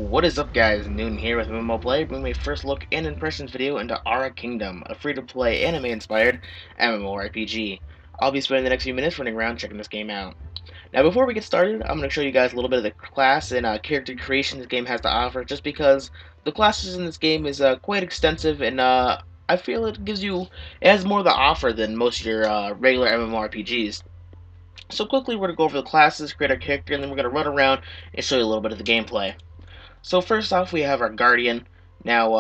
What is up, guys? Noon here with MMORPG, bringing my first look and impressions video into Aura Kingdom, a free-to-play anime-inspired MMORPG. I'll be spending the next few minutes running around checking this game out. Now, before we get started, I'm going to show you guys a little bit of the class and character creation this game has to offer, just because the classes in this game is quite extensive, and I feel it has more to offer than most of your regular MMORPGs. So quickly, we're going to go over the classes, create our character, and then we're going to run around and show you a little bit of the gameplay. So first off, we have our Guardian. Now,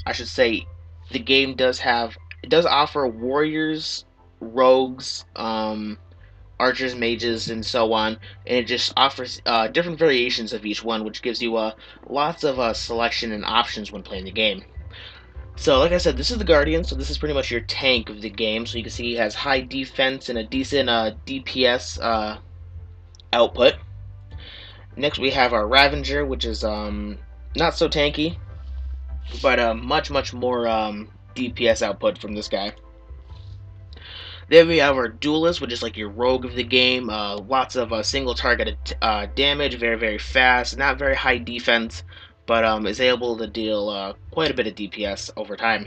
I should say, the game does offer warriors, rogues, archers, mages, and so on, and it just offers different variations of each one, which gives you lots of selection and options when playing the game. So, like I said, this is the Guardian, so this is pretty much your tank of the game. So you can see he has high defense and a decent DPS output. Next, we have our Ravager, which is not so tanky, but much more DPS output from this guy. Then we have our Duelist, which is like your rogue of the game. Lots of single target damage, very fast, not very high defense, but is able to deal quite a bit of DPS over time.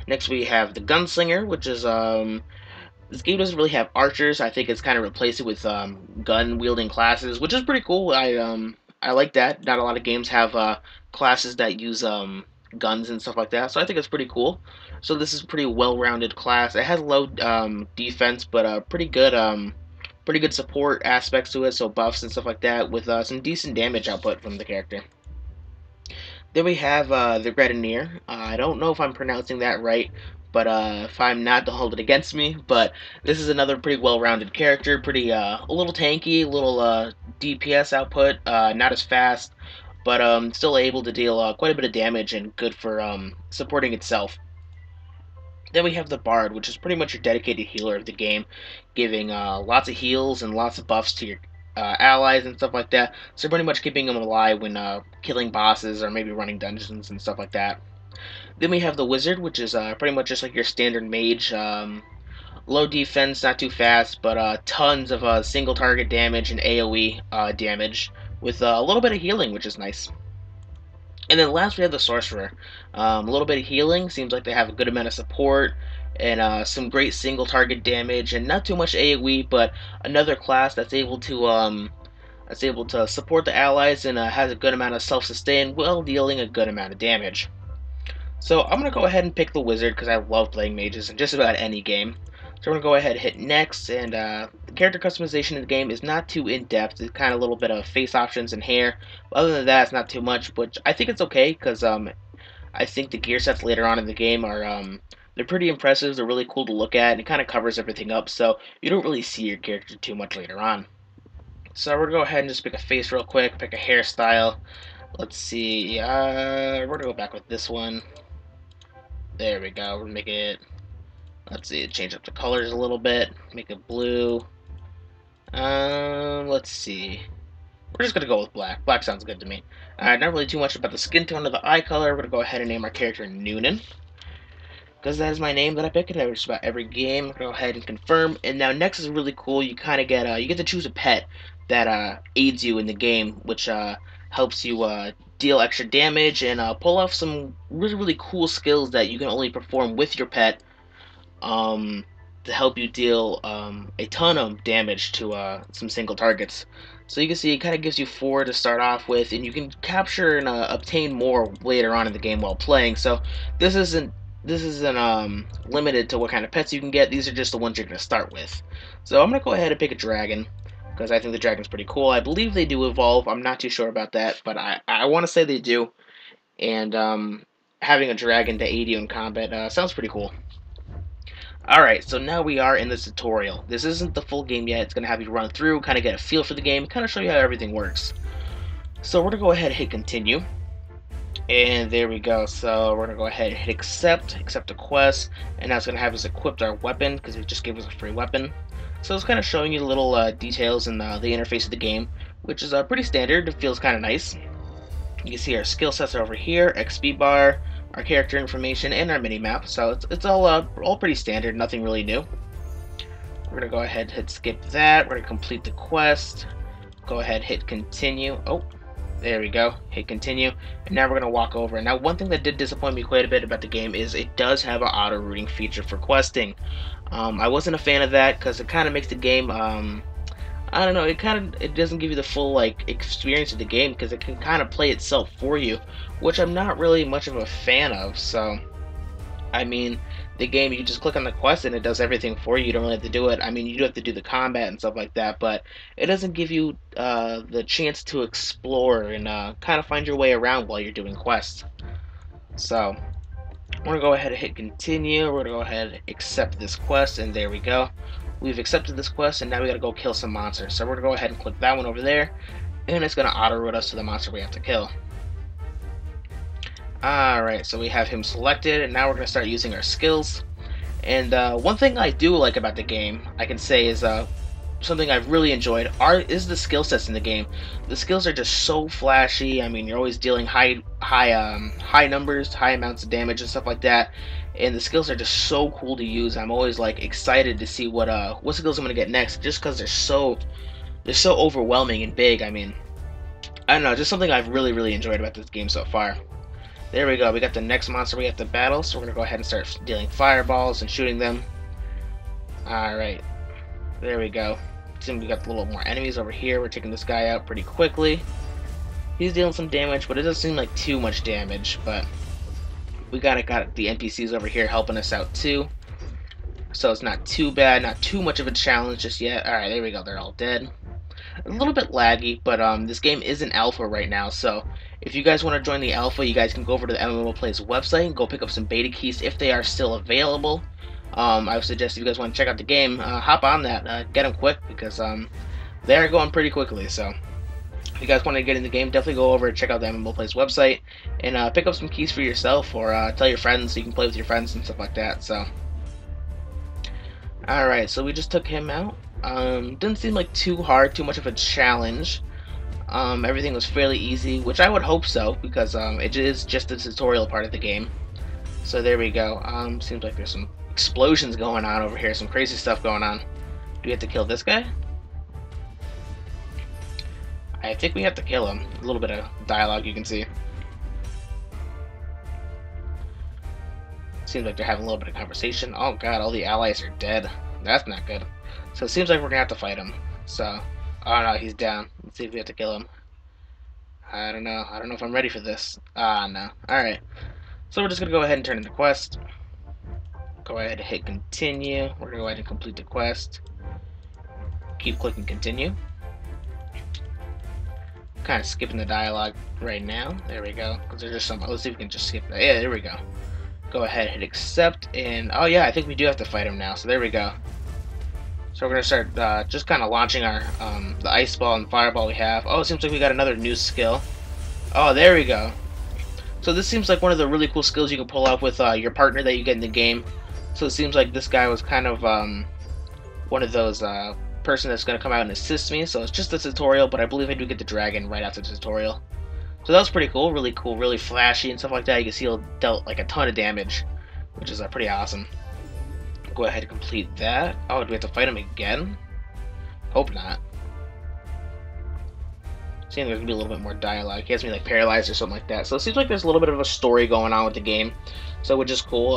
Next, we have the Gunslinger, which is this game doesn't really have archers. I think it's kind of replaced it with gun-wielding classes, which is pretty cool. I like that. Not a lot of games have classes that use guns and stuff like that, so I think it's pretty cool. So this is a pretty well-rounded class. It has low defense, but pretty good support aspects to it, so buffs and stuff like that, with some decent damage output from the character. Then we have the Grenadier. I don't know if I'm pronouncing that right, but if I'm not, don't hold it against me. But this is another pretty well-rounded character, a little tanky, a little DPS output, not as fast, but still able to deal quite a bit of damage and good for supporting itself. Then we have the Bard, which is pretty much your dedicated healer of the game, giving lots of heals and lots of buffs to your allies and stuff like that. So pretty much keeping them alive when killing bosses or maybe running dungeons and stuff like that. Then we have the Wizard, which is pretty much just like your standard mage. Low defense, not too fast, but tons of single target damage and AoE damage, with a little bit of healing, which is nice. And then last we have the Sorcerer. A little bit of healing, seems like they have a good amount of support, and some great single target damage, and not too much AoE, but another class that's able to support the allies and has a good amount of self-sustain while dealing a good amount of damage. So I'm going to go ahead and pick the Wizard because I love playing mages in just about any game. So we're going to go ahead and hit next, and the character customization in the game is not too in-depth. It's kind of a little bit of face options and hair. But other than that, it's not too much, which I think it's okay, because I think the gear sets later on in the game are they're pretty impressive. They're really cool to look at, and it kind of covers everything up, so you don't really see your character too much later on. So we're going to go ahead and just pick a face real quick, pick a hairstyle. Let's see, we're going to go back with this one. There we go. We're going to make it, let's see, change up the colors a little bit, make it blue. Let's see. We're just going to go with black. Black sounds good to me. Not really too much about the skin tone or the eye color. We're going to go ahead and name our character Noonan, because that is my name that I pick in just about every game. I'm going to go ahead and confirm. And now next is really cool. You kind of get, you get to choose a pet that aids you in the game, which helps you deal extra damage and pull off some really cool skills that you can only perform with your pet to help you deal a ton of damage to some single targets. So you can see it kind of gives you 4 to start off with, and you can capture and obtain more later on in the game while playing. So this isn't limited to what kind of pets you can get. These are just the ones you're going to start with. So I'm going to go ahead and pick a dragon, because I think the dragon's pretty cool. I believe they do evolve. I'm not too sure about that, but I want to say they do. And having a dragon to aid you in combat sounds pretty cool. Alright, so now we are in the tutorial. This isn't the full game yet. It's going to have you run through, kind of get a feel for the game, kind of show you how everything works. So we're going to go ahead and hit continue. And there we go. So we're going to go ahead and hit accept the quest, and now it's going to have us equipped our weapon, because it just gave us a free weapon. So it's kind of showing you little details in the interface of the game, which is pretty standard. It feels kind of nice. You can see our skill sets are over here, XP bar, our character information, and our mini-map. So it's all pretty standard, nothing really new. We're going to go ahead and hit skip that. We're going to complete the quest. Go ahead, hit continue. Oh, There we go. Hit continue. And now we're going to walk over. Now, one thing that did disappoint me quite a bit about the game is it does have an auto-routing feature for questing. I wasn't a fan of that because it kind of makes the game, I don't know, it doesn't give you the full, like, experience of the game because it can kind of play itself for you, which I'm not really much of a fan of. So, I mean, the game, you just click on the quest and it does everything for you. You don't really have to do it. I mean, you do have to do the combat and stuff like that, but it doesn't give you the chance to explore and kind of find your way around while you're doing quests. So, we're going to go ahead and hit continue. We're going to go ahead and accept this quest, and there we go. We've accepted this quest, and now we got to go kill some monsters. So we're going to go ahead and click that one over there, and it's going to auto-route us to the monster we have to kill. Alright, so we have him selected, and now we're going to start using our skills. And one thing I do like about the game, I can say, is something I've really enjoyed is the skill sets in the game. The skills are just so flashy. I mean, you're always dealing high numbers, high amounts of damage and stuff like that. And the skills are just so cool to use. I'm always like excited to see what skills I'm gonna get next, just because they're so overwhelming and big. I mean, I don't know, just something I've really enjoyed about this game so far. There we go. We got the next monster we have to battle, so we're gonna go ahead and start dealing fireballs and shooting them. All right, there we go. We got a little more enemies over here. We're taking this guy out pretty quickly. He's dealing some damage, but it doesn't seem like too much damage. But we got the NPCs over here helping us out too, so it's not too bad, not too much of a challenge just yet. All right, there we go. They're all dead. A little bit laggy, but this game is in alpha right now, so if you guys want to join the alpha, you guys can go over to the MMO Play's website and go pick up some beta keys if they are still available. I would suggest if you guys want to check out the game, hop on that, get them quick, because they are going pretty quickly. So if you guys want to get in the game, definitely go over and check out the MMO Play's website and pick up some keys for yourself, or tell your friends so you can play with your friends and stuff like that. So, alright, so we just took him out. Didn't seem like too hard, too much of a challenge. Everything was fairly easy, which I would hope so, because it is just the tutorial part of the game. So there we go. Seems like there's some explosions going on over here, some crazy stuff going on. Do we have to kill this guy? I think we have to kill him. A little bit of dialogue you can see. Seems like they're having a little bit of conversation. Oh god, all the allies are dead. That's not good. So it seems like we're gonna have to fight him. So, oh no, he's down. Let's see if we have to kill him. I don't know. I don't know if I'm ready for this. Ah, no. Alright. So we're just gonna go ahead and turn in the quest. Go ahead and hit continue. We're gonna go ahead and complete the quest. Keep clicking continue. Kind of skipping the dialogue right now. There we go. Because there's just some. Let's see if we can just skip that. Yeah, there we go. Go ahead, hit accept, and oh yeah, I think we do have to fight him now. So there we go. So we're gonna start just kind of launching our the ice ball and fireball we have. Oh, it seems like we got another new skill. Oh, there we go. So this seems like one of the really cool skills you can pull out with your partner that you get in the game. So it seems like this guy was kind of one of those person that's gonna come out and assist me. So it's just a tutorial, but I believe I do get the dragon right after the tutorial. So that was pretty cool, really flashy and stuff like that. You can see it dealt like a ton of damage, which is pretty awesome. Go ahead and complete that. Oh, do we have to fight him again? Hope not. Seems there's gonna be a little bit more dialogue. He has me like paralyzed or something like that. So it seems like there's a little bit of a story going on with the game, so which is cool.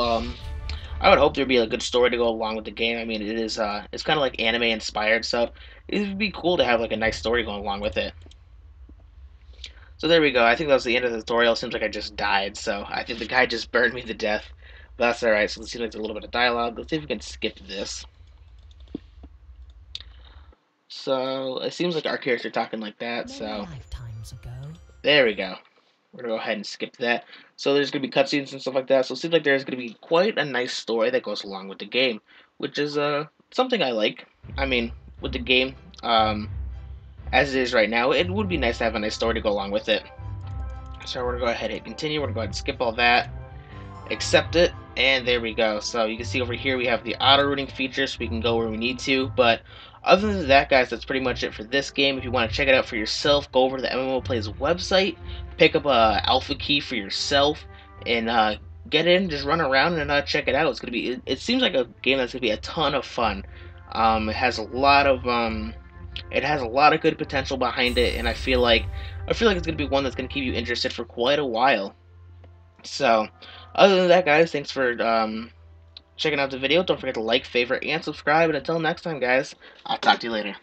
I would hope there'd be a good story to go along with the game. I mean, it is it's kind of like anime inspired, so it would be cool to have like a nice story going along with it. So there we go. I think that was the end of the tutorial. Seems like I just died, so I think the guy just burned me to death. But that's alright. So let's see if there's a little bit of dialogue. Let's see if we can skip this. So it seems like our character talking like that. So there we go. We're gonna go ahead and skip that. So there's gonna be cutscenes and stuff like that. So it seems like there's gonna be quite a nice story that goes along with the game, which is something I like. I mean, with the game, as it is right now, it would be nice to have a nice story to go along with it. So we're gonna go ahead and hit continue. We're gonna go ahead and skip all that, accept it, and there we go. So you can see over here we have the auto-routing feature, so we can go where we need to. But other than that, guys, that's pretty much it for this game. If you want to check it out for yourself, go over to the MMO Play's website, pick up a alpha key for yourself, and get in, just run around and check it out. It's gonna be. It seems like a game that's gonna be a ton of fun. It has a lot of good potential behind it, and I feel like I feel like it's going to be one that's going to keep you interested for quite a while. So, other than that, guys, thanks for checking out the video. Don't forget to like, favorite, and subscribe. And until next time, guys, I'll talk to you later.